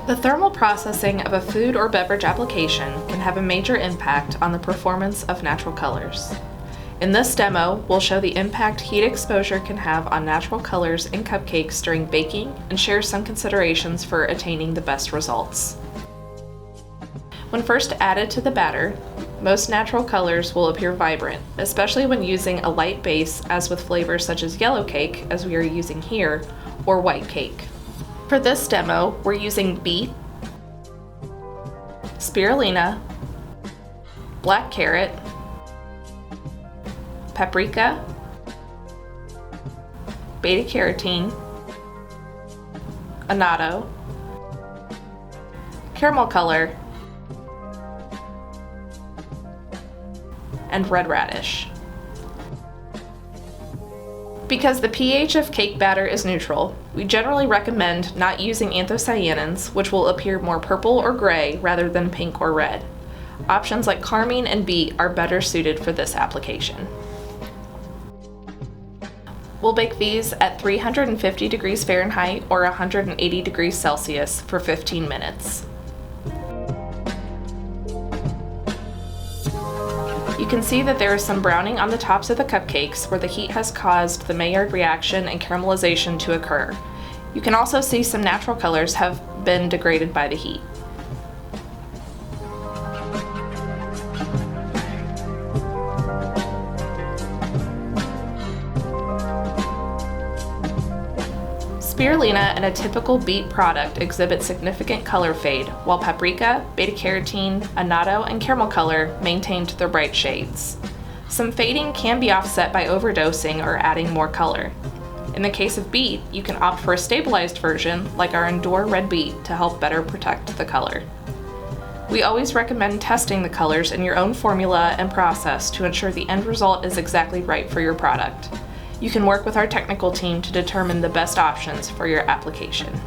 The thermal processing of a food or beverage application can have a major impact on the performance of natural colors. In this demo, we'll show the impact heat exposure can have on natural colors in cupcakes during baking and share some considerations for attaining the best results. When first added to the batter, most natural colors will appear vibrant, especially when using a light base as with flavors such as yellow cake, as we are using here, or white cake. For this demo, we're using beet, spirulina, black carrot, paprika, beta-carotene, annatto, caramel color, and red radish. Because the pH of cake batter is neutral, we generally recommend not using anthocyanins, which will appear more purple or gray rather than pink or red. Options like carmine and beet are better suited for this application. We'll bake these at 350 degrees Fahrenheit or 180 degrees Celsius for 15 minutes. You can see that there is some browning on the tops of the cupcakes where the heat has caused the Maillard reaction and caramelization to occur. You can also see some natural colors have been degraded by the heat. Spirulina and a typical beet product exhibit significant color fade, while paprika, beta-carotene, annatto, and caramel color maintained their bright shades. Some fading can be offset by overdosing or adding more color. In the case of beet, you can opt for a stabilized version, like our Endure Red Beet, to help better protect the color. We always recommend testing the colors in your own formula and process to ensure the end result is exactly right for your product. You can work with our technical team to determine the best options for your application.